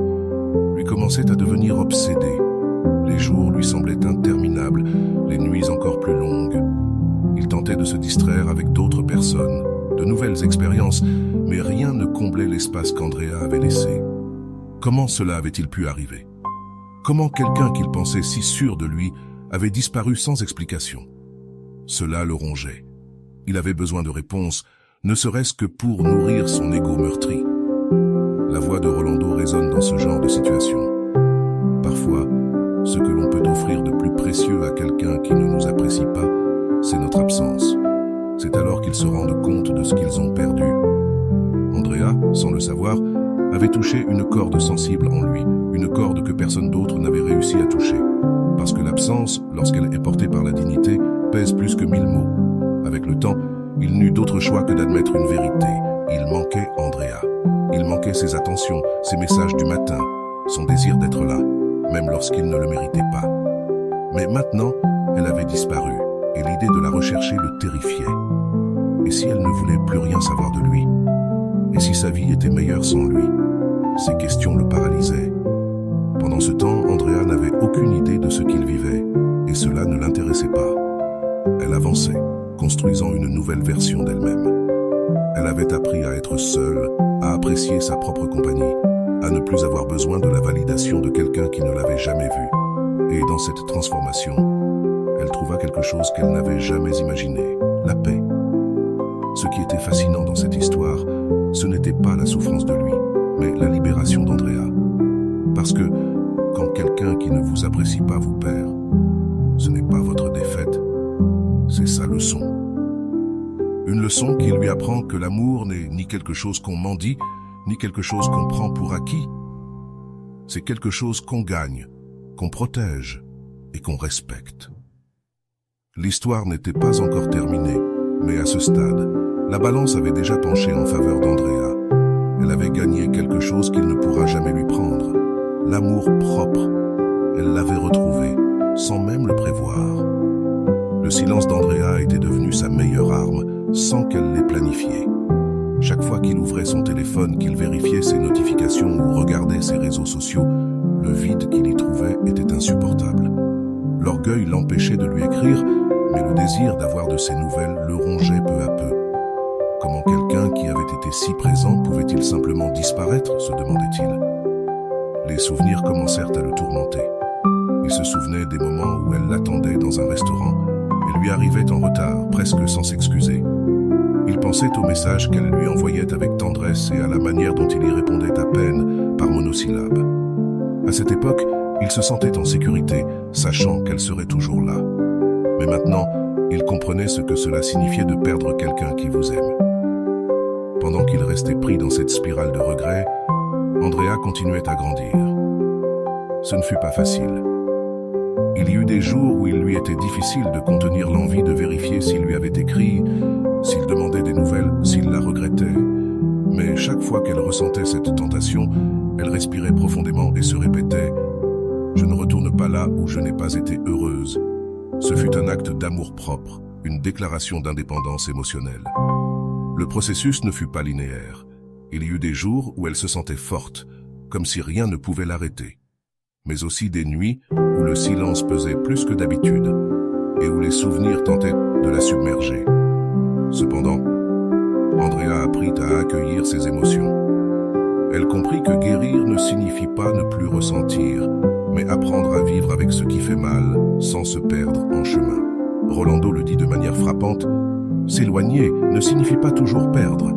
[SPEAKER 1] lui commençait à devenir obsédé. Les jours lui semblaient interminables, les nuits encore plus longues. Il tentait de se distraire avec d'autres personnes, de nouvelles expériences, mais rien ne comblait l'espace qu'Andrea avait laissé. Comment cela avait-il pu arriver? Comment quelqu'un qu'il pensait si sûr de lui avait disparu sans explication? Cela le rongeait. Il avait besoin de réponses, ne serait-ce que pour nourrir son ego meurtri. La voix de Rolando résonne dans ce genre de situation. Parfois, ce que l'on peut offrir de plus précieux à quelqu'un qui ne nous apprécie pas, c'est notre absence. C'est alors qu'ils se rendent compte de ce qu'ils ont perdu. Andrea, sans le savoir, avait touché une corde sensible en lui, une corde que personne d'autre n'avait réussi à toucher. Parce que l'absence, lorsqu'elle est portée par la dignité, pèse plus que 1000 mots. Avec le temps, il n'eut d'autre choix que d'admettre une vérité. Il manquait Andrea. Il manquait ses attentions, ses messages du matin, son désir d'être là, même lorsqu'il ne le méritait pas. Mais maintenant, elle avait disparu, et l'idée de la rechercher le terrifiait. Et si elle ne voulait plus rien savoir de lui? Et si sa vie était meilleure sans lui? Ces questions le paralysaient. Pendant ce temps, Andrea n'avait aucune idée de ce qu'il vivait, et cela ne l'intéressait pas. Elle avançait, construisant une nouvelle version d'elle-même. Elle avait appris à être seule, à apprécier sa propre compagnie, à ne plus avoir besoin de la validation de quelqu'un qui ne l'avait jamais vue. Et dans cette transformation, elle trouva quelque chose qu'elle n'avait jamais imaginé, la paix. Ce qui était fascinant dans cette histoire, ce n'était pas la souffrance de lui, mais la libération d'Andrea. Parce que quand quelqu'un qui ne vous apprécie pas vous perd, ce n'est pas votre défaite, c'est sa leçon. Une leçon qui lui apprend que l'amour n'est ni quelque chose qu'on mendie, ni quelque chose qu'on prend pour acquis. C'est quelque chose qu'on gagne, qu'on protège et qu'on respecte. L'histoire n'était pas encore terminée, mais à ce stade, la balance avait déjà penché en faveur d'Andrea. Elle avait gagné quelque chose qu'il ne pourra jamais lui prendre, l'amour propre. Elle l'avait retrouvé, sans même le prévoir. Le silence d'Andrea était devenu sa meilleure arme, sans qu'elle l'ait planifié. Chaque fois qu'il ouvrait son téléphone, qu'il vérifiait ses notifications ou regardait ses réseaux sociaux, le vide qu'il y trouvait était insupportable. L'orgueil l'empêchait de lui écrire, mais le désir d'avoir de ses nouvelles le rongeait peu à peu. Comment quelqu'un qui avait été si présent pouvait-il simplement disparaître, se demandait-il. Les souvenirs commencèrent à le tourmenter. Il se souvenait des moments où elle l'attendait dans un restaurant et lui arrivait en retard, presque sans s'excuser. Il pensait aux messages qu'elle lui envoyait avec tendresse et à la manière dont il y répondait à peine, par monosyllabes. À cette époque, il se sentait en sécurité, sachant qu'elle serait toujours là. Mais maintenant, il comprenait ce que cela signifiait de perdre quelqu'un qui vous aime. Pendant qu'il restait pris dans cette spirale de regrets, Andrea continuait à grandir. Ce ne fut pas facile. Il y eut des jours où il lui était difficile de contenir l'envie de vérifier s'il lui avait écrit, s'il demandait des nouvelles, s'il la regrettait. Mais chaque fois qu'elle ressentait cette tentation, elle respirait profondément et se répétait « Je ne retourne pas là où je n'ai pas été heureuse ». Ce fut un acte d'amour-propre, une déclaration d'indépendance émotionnelle. Le processus ne fut pas linéaire. Il y eut des jours où elle se sentait forte, comme si rien ne pouvait l'arrêter. Mais aussi des nuits où le silence pesait plus que d'habitude et où les souvenirs tentaient de la submerger. Cependant, Andrea apprit à accueillir ses émotions. Elle comprit que guérir ne signifie pas ne plus ressentir, mais apprendre à vivre avec ce qui fait mal sans se perdre en chemin. Rolando le dit de manière frappante, « S'éloigner ne signifie pas toujours perdre.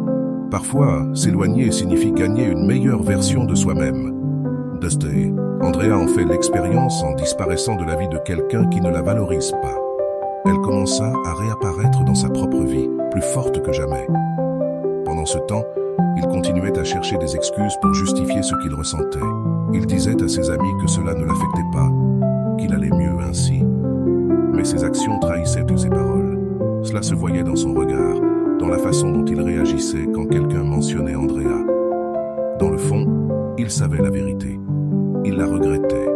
[SPEAKER 1] Parfois, s'éloigner signifie gagner une meilleure version de soi-même. » Dusty, Andrea en fait l'expérience en disparaissant de la vie de quelqu'un qui ne la valorise pas. Elle commença à réapparaître dans sa propre vie, plus forte que jamais. Pendant ce temps, il continuait à chercher des excuses pour justifier ce qu'il ressentait. Il disait à ses amis que cela ne l'affectait pas, qu'il allait mieux ainsi. Mais ses actions trahissaient ses paroles. Cela se voyait dans son regard, dans la façon dont il réagissait quand quelqu'un mentionnait Andrea. Dans le fond, il savait la vérité. Il la regrettait.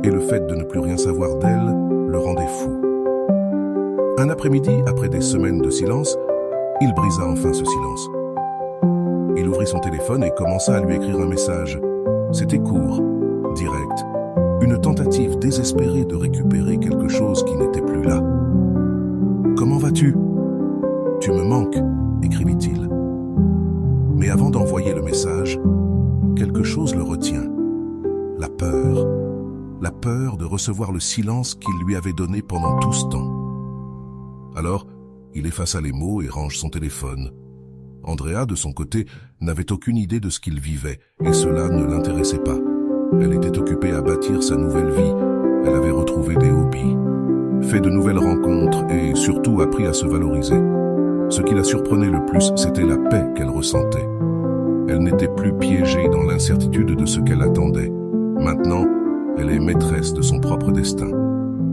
[SPEAKER 1] Et le fait de ne plus rien savoir d'elle le rendait fou. Un après-midi, après des semaines de silence, il brisa enfin ce silence. Il ouvrit son téléphone et commença à lui écrire un message. C'était court, direct, une tentative désespérée de récupérer quelque chose qui n'était plus là. « Comment vas-tu ? Tu me manques » écrivit-il. Mais avant d'envoyer le message, quelque chose le retient. La peur de recevoir le silence qu'il lui avait donné pendant tout ce temps. Alors, il effaça les mots et range son téléphone. Andrea, de son côté, n'avait aucune idée de ce qu'il vivait, et cela ne l'intéressait pas. Elle était occupée à bâtir sa nouvelle vie. Elle avait retrouvé des hobbies, fait de nouvelles rencontres et surtout appris à se valoriser. Ce qui la surprenait le plus, c'était la paix qu'elle ressentait. Elle n'était plus piégée dans l'incertitude de ce qu'elle attendait. Maintenant, elle est maîtresse de son propre destin.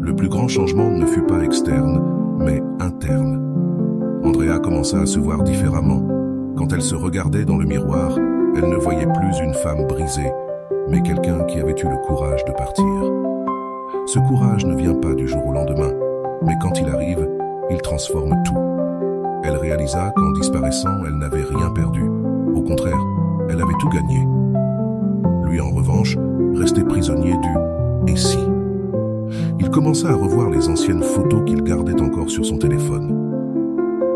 [SPEAKER 1] Le plus grand changement ne fut pas externe, mais interne. Andrea commença à se voir différemment. Quand elle se regardait dans le miroir, elle ne voyait plus une femme brisée, mais quelqu'un qui avait eu le courage de partir. Ce courage ne vient pas du jour au lendemain, mais quand il arrive, il transforme tout. Elle réalisa qu'en disparaissant, elle n'avait rien perdu. Au contraire, elle avait tout gagné. Lui, en revanche, restait prisonnier du « et si ». Il commença à revoir les anciennes photos qu'il gardait encore sur son téléphone.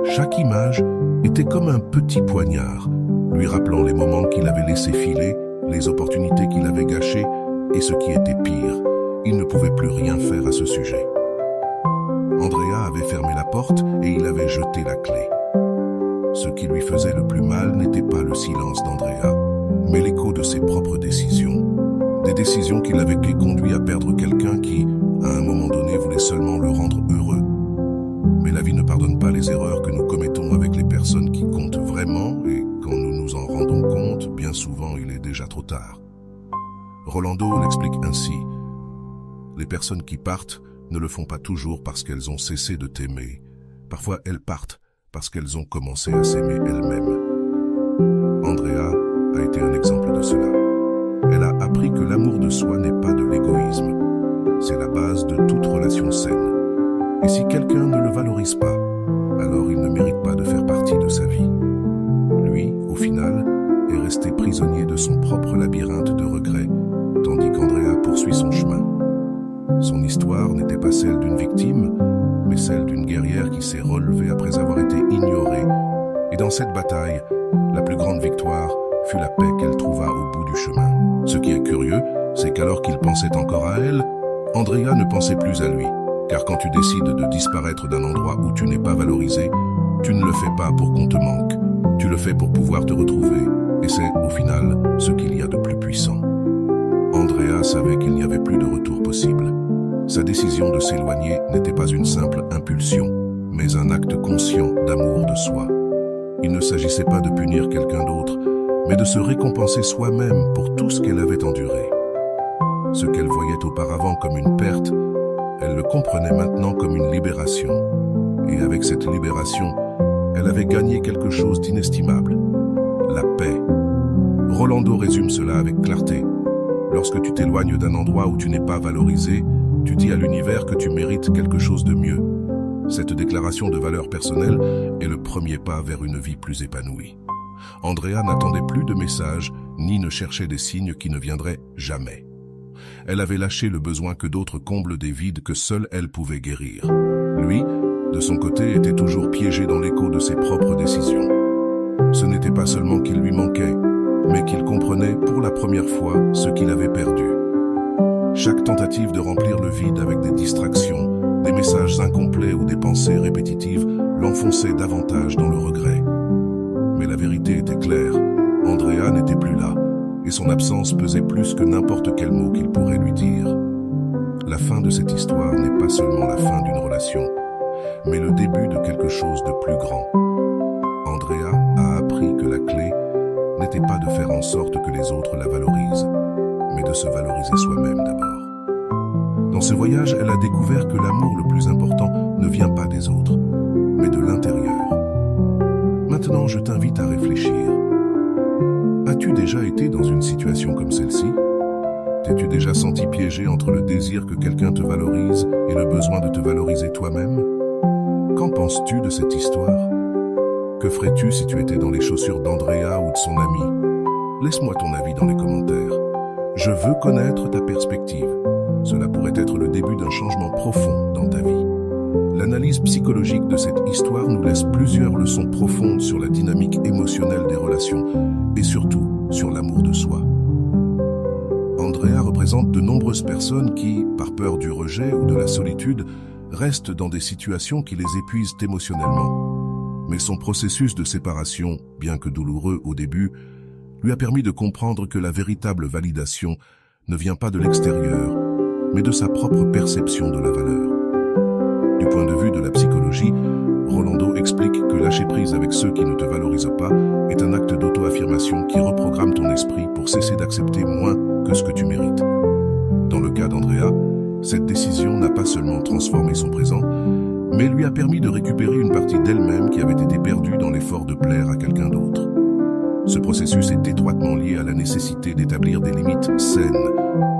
[SPEAKER 1] Chaque image était comme un petit poignard, lui rappelant les moments qu'il avait laissés filer, les opportunités qu'il avait gâchées, et ce qui était pire, il ne pouvait plus rien faire à ce sujet. Andrea avait fermé la porte et il avait jeté la clé. Ce qui lui faisait le plus mal n'était pas le silence d'Andrea, mais l'écho de ses propres décisions. Des décisions qui l'avaient conduit à perdre quelqu'un qui, à un moment donné, voulait seulement le rendre heureux. Mais la vie ne pardonne pas les erreurs que nous commettons avec les personnes qui comptent vraiment, et quand nous nous en rendons compte, bien souvent il est déjà trop tard. Rolando l'explique ainsi. Les personnes qui partent ne le font pas toujours parce qu'elles ont cessé de t'aimer. Parfois elles partent parce qu'elles ont commencé à s'aimer elles-mêmes. Andrea a été un exemple de cela. Elle a appris que l'amour de soi n'est pas de l'égoïsme. C'est la base de toute relation saine. Et si quelqu'un ne le valorise pas, alors il ne mérite pas de faire partie de sa vie. Lui, au final, est resté prisonnier de son propre labyrinthe de regrets, tandis qu'Andrea poursuit son chemin. Son histoire n'était pas celle d'une victime, mais celle d'une guerrière qui s'est relevée après avoir été ignorée. Et dans cette bataille, la plus grande victoire fut la paix qu'elle trouva au bout du chemin. Ce qui est curieux, c'est qu'alors qu'il pensait encore à elle, Andrea ne pensait plus à lui. Car quand tu décides de disparaître d'un endroit où tu n'es pas valorisé, tu ne le fais pas pour qu'on te manque. Tu le fais pour pouvoir te retrouver. Et c'est, au final, ce qu'il y a de plus puissant. Andrea savait qu'il n'y avait plus de retour possible. Sa décision de s'éloigner n'était pas une simple impulsion, mais un acte conscient d'amour de soi. Il ne s'agissait pas de punir quelqu'un d'autre, mais de se récompenser soi-même pour tout ce qu'elle avait enduré. Ce qu'elle voyait auparavant comme une perte, elle le comprenait maintenant comme une libération. Et avec cette libération, elle avait gagné quelque chose d'inestimable. La paix. Rolando résume cela avec clarté. Lorsque tu t'éloignes d'un endroit où tu n'es pas valorisé, tu dis à l'univers que tu mérites quelque chose de mieux. Cette déclaration de valeur personnelle est le premier pas vers une vie plus épanouie. Andrea n'attendait plus de messages, ni ne cherchait des signes qui ne viendraient jamais. Elle avait lâché le besoin que d'autres comblent des vides que seule elle pouvait guérir. Lui, de son côté, était toujours piégé dans l'écho de ses propres décisions. Ce n'était pas seulement qu'il lui manquait, mais qu'il comprenait pour la première fois ce qu'il avait perdu. Chaque tentative de remplir le vide avec des distractions, des messages incomplets ou des pensées répétitives l'enfonçait davantage dans le regret. Mais la vérité était claire, Andrea n'était plus là, et son absence pesait plus que n'importe quel mot qu'il pourrait lui dire. La fin de cette histoire n'est pas seulement la fin d'une relation, mais le début de quelque chose de plus grand. Andrea a appris que la clé n'était pas de faire en sorte que les autres la valorisent, mais de se valoriser soi-même d'abord. Dans ce voyage, elle a découvert que l'amour le plus important ne vient pas des autres, mais de l'intérieur. Maintenant, je t'invite à réfléchir. As-tu déjà été dans une situation comme celle-ci? T'es-tu déjà senti piégé entre le désir que quelqu'un te valorise et le besoin de te valoriser toi-même? Qu'en penses-tu de cette histoire? Que ferais-tu si tu étais dans les chaussures d'Andrea ou de son ami? Laisse-moi ton avis dans les commentaires. Je veux connaître ta perspective. Cela pourrait être le début d'un changement profond dans ta vie. L'analyse psychologique de cette histoire nous laisse plusieurs leçons profondes sur la dynamique émotionnelle des relations et surtout sur l'amour de soi. Andrea représente de nombreuses personnes qui, par peur du rejet ou de la solitude, restent dans des situations qui les épuisent émotionnellement. Mais son processus de séparation, bien que douloureux au début, lui a permis de comprendre que la véritable validation ne vient pas de l'extérieur, mais de sa propre perception de la valeur. Du point de vue de la psychologie, Rolando explique que lâcher prise avec ceux qui ne te valorisent pas est un acte d'auto-affirmation qui reprogramme ton esprit pour cesser d'accepter moins que ce que tu mérites. Dans le cas d'Andrea, cette décision n'a pas seulement transformé son présent, mais lui a permis de récupérer une partie d'elle-même qui avait été perdue dans l'effort de plaire à quelqu'un d'autre. Ce processus est étroitement lié à la nécessité d'établir des limites saines,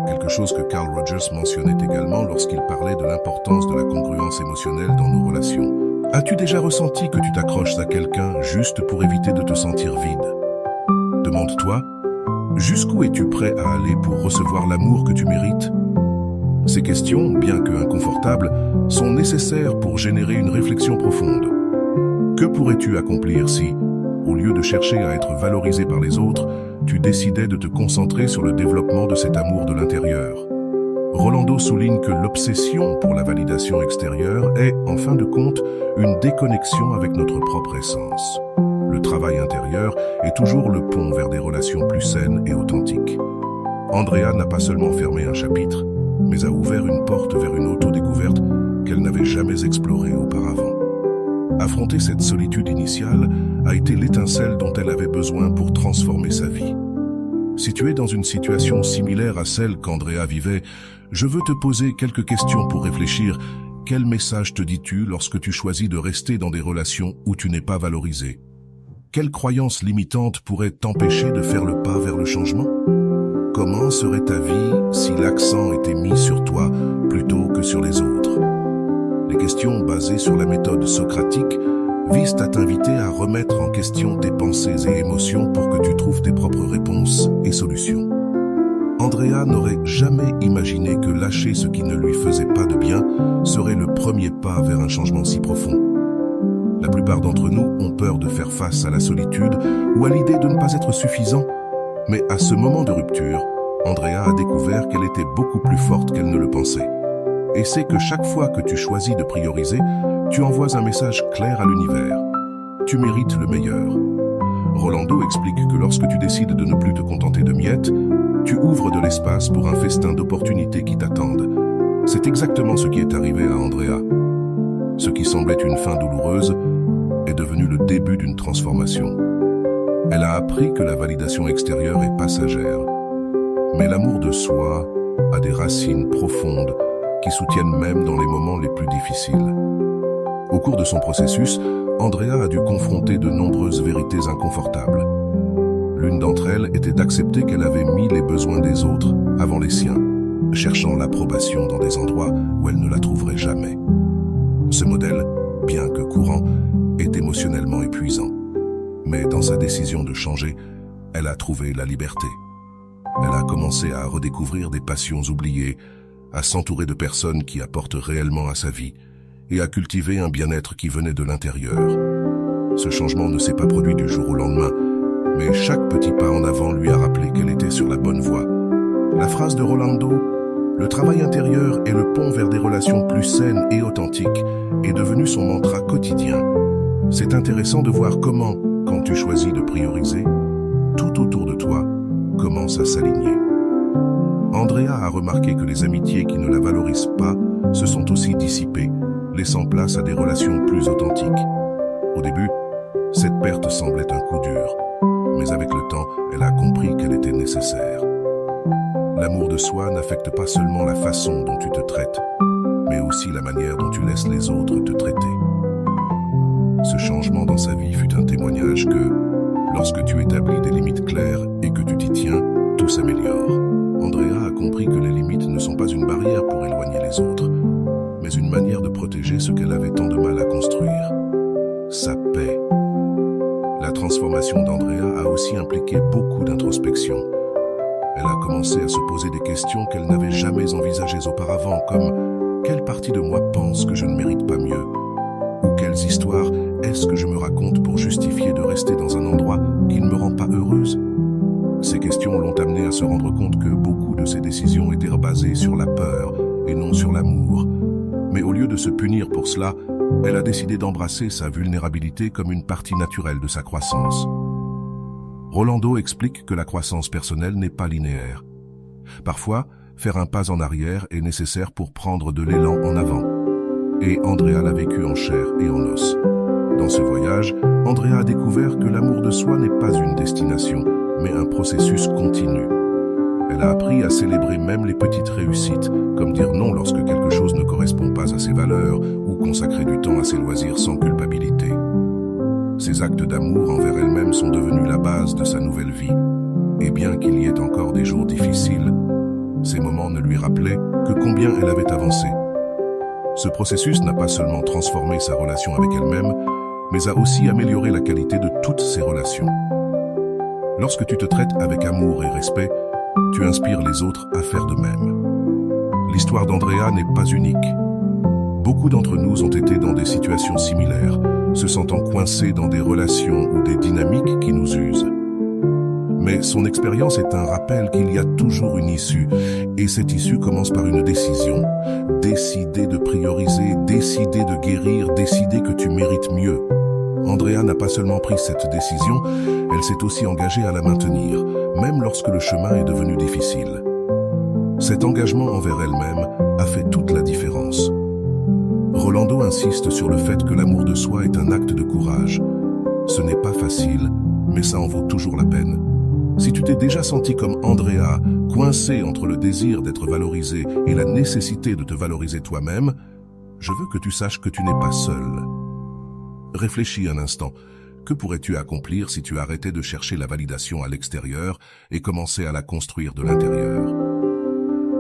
[SPEAKER 1] quelque chose que Carl Rogers mentionnait également lorsqu'il parlait de l'importance de la congruence émotionnelle dans nos relations. As-tu déjà ressenti que tu t'accroches à quelqu'un juste pour éviter de te sentir vide? Demande-toi, jusqu'où es-tu prêt à aller pour recevoir l'amour que tu mérites? Ces questions, bien que inconfortables, sont nécessaires pour générer une réflexion profonde. Que pourrais-tu accomplir si, au lieu de chercher à être valorisé par les autres, tu décidais de te concentrer sur le développement de cet amour de l'intérieur? Rolando souligne que l'obsession pour la validation extérieure est, en fin de compte, une déconnexion avec notre propre essence. Le travail intérieur est toujours le pont vers des relations plus saines et authentiques. Andrea n'a pas seulement fermé un chapitre, mais a ouvert une porte vers une autodécouverte qu'elle n'avait jamais explorée auparavant. Affronter cette solitude initiale a été l'étincelle dont elle avait besoin pour transformer sa vie. Si tu es dans une situation similaire à celle qu'Andrea vivait, je veux te poser quelques questions pour réfléchir. Quel message te dis-tu lorsque tu choisis de rester dans des relations où tu n'es pas valorisé? Quelle croyance limitante pourrait t'empêcher de faire le pas vers le changement? Comment serait ta vie si l'accent était mis sur toi plutôt que sur les autres? Les questions basées sur la méthode socratique visent à t'inviter à remettre en question tes pensées et émotions pour que tu trouves tes propres réponses et solutions. Andrea n'aurait jamais imaginé que lâcher ce qui ne lui faisait pas de bien serait le premier pas vers un changement si profond. La plupart d'entre nous ont peur de faire face à la solitude ou à l'idée de ne pas être suffisant. Mais à ce moment de rupture, Andrea a découvert qu'elle était beaucoup plus forte qu'elle ne le pensait. Et c'est que chaque fois que tu choisis de prioriser, tu envoies un message clair à l'univers. Tu mérites le meilleur. Rolando explique que lorsque tu décides de ne plus te contenter de miettes, tu ouvres de l'espace pour un festin d'opportunités qui t'attendent. C'est exactement ce qui est arrivé à Andrea. Ce qui semblait une fin douloureuse est devenu le début d'une transformation. Elle a appris que la validation extérieure est passagère. Mais l'amour de soi a des racines profondes qui soutiennent même dans les moments les plus difficiles. Au cours de son processus, Andrea a dû confronter de nombreuses vérités inconfortables. L'une d'entre elles était d'accepter qu'elle avait mis les besoins des autres avant les siens, cherchant l'approbation dans des endroits où elle ne la trouverait jamais. Ce modèle, bien que courant, est émotionnellement épuisant. Mais dans sa décision de changer, elle a trouvé la liberté. Elle a commencé à redécouvrir des passions oubliées, à s'entourer de personnes qui apportent réellement à sa vie et à cultiver un bien-être qui venait de l'intérieur. Ce changement ne s'est pas produit du jour au lendemain, mais chaque petit pas en avant lui a rappelé qu'elle était sur la bonne voie. La phrase de Rolando, « Le travail intérieur est le pont vers des relations plus saines et authentiques » est devenue son mantra quotidien. C'est intéressant de voir comment, quand tu choisis de prioriser, tout autour de toi commence à s'aligner. Andrea a remarqué que les amitiés qui ne la valorisent pas se sont aussi dissipées, laissant place à des relations plus authentiques. Au début, cette perte semblait un coup dur, mais avec le temps, elle a compris qu'elle était nécessaire. L'amour de soi n'affecte pas seulement la façon dont tu te traites, mais aussi la manière dont tu laisses les autres te traiter. Ce changement dans sa vie fut un témoignage que, lorsque tu établis des limites claires et que tu t'y tiens, tout s'améliore. Andrea a compris que les limites ne sont pas une barrière pour éloigner les autres, mais une manière de protéger ce qu'elle avait tant de mal à construire, sa paix. La transformation d'Andrea a aussi impliqué beaucoup d'introspection. Elle a commencé à se poser des questions qu'elle n'avait jamais envisagées auparavant, comme « Quelle partie de moi pense que je ne mérite pas mieux ?» ou « Quelles histoires est-ce que je me raconte pour justifier de rester dans un endroit qui ne me rend pas heureuse ?» Ces questions l'ont amenée à se rendre compte que beaucoup de ses décisions étaient basées sur la peur et non sur l'amour. Mais au lieu de se punir pour cela, elle a décidé d'embrasser sa vulnérabilité comme une partie naturelle de sa croissance. Rolando explique que la croissance personnelle n'est pas linéaire. Parfois, faire un pas en arrière est nécessaire pour prendre de l'élan en avant. Et Andrea l'a vécu en chair et en os. Dans ce voyage, Andrea a découvert que l'amour de soi n'est pas une destination, mais un processus continu. Elle a appris à célébrer même les petites réussites, comme dire non lorsque quelque chose ne correspond pas à ses valeurs ou consacrer du temps à ses loisirs sans culpabilité. Ces actes d'amour envers elle-même sont devenus la base de sa nouvelle vie. Et bien qu'il y ait encore des jours difficiles, ces moments ne lui rappelaient que combien elle avait avancé. Ce processus n'a pas seulement transformé sa relation avec elle-même, mais a aussi amélioré la qualité de toutes ses relations. Lorsque tu te traites avec amour et respect, tu inspires les autres à faire de même. L'histoire d'Andrea n'est pas unique. Beaucoup d'entre nous ont été dans des situations similaires, se sentant coincés dans des relations ou des dynamiques qui nous usent. Mais son expérience est un rappel qu'il y a toujours une issue, et cette issue commence par une décision. Décider de prioriser, décider de guérir, décider que tu mérites mieux. Andrea n'a pas seulement pris cette décision, elle s'est aussi engagée à la maintenir, même lorsque le chemin est devenu difficile. Cet engagement envers elle-même a fait toute la différence. Rolando insiste sur le fait que l'amour de soi est un acte de courage. Ce n'est pas facile, mais ça en vaut toujours la peine. Si tu t'es déjà senti comme Andrea, coincé entre le désir d'être valorisé et la nécessité de te valoriser toi-même, je veux que tu saches que tu n'es pas seul. Réfléchis un instant. Que pourrais-tu accomplir si tu arrêtais de chercher la validation à l'extérieur et commençais à la construire de l'intérieur?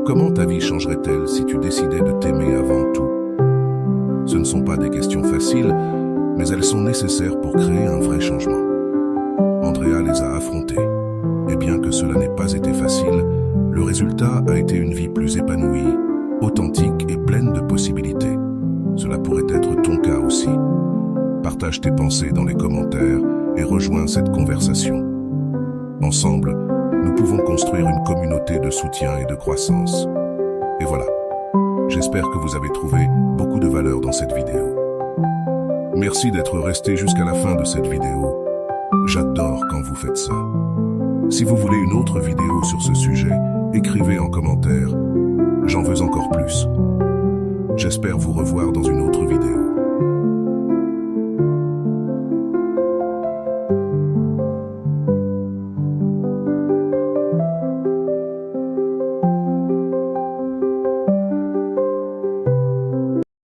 [SPEAKER 1] Comment ta vie changerait-elle si tu décidais de t'aimer avant tout? Ce ne sont pas des questions faciles, mais elles sont nécessaires pour créer un vrai changement. Andrea les a affrontées. Et bien que cela n'ait pas été facile, le résultat a été une vie plus épanouie, authentique et pleine de possibilités. Cela pourrait être ton cas aussi. Partage tes pensées dans les commentaires et rejoins cette conversation. Ensemble, nous pouvons construire une communauté de soutien et de croissance. Et voilà, j'espère que vous avez trouvé beaucoup de valeur dans cette vidéo. Merci d'être resté jusqu'à la fin de cette vidéo. J'adore quand vous faites ça. Si vous voulez une autre vidéo sur ce sujet, écrivez en commentaire. J'en veux encore plus. J'espère vous revoir dans une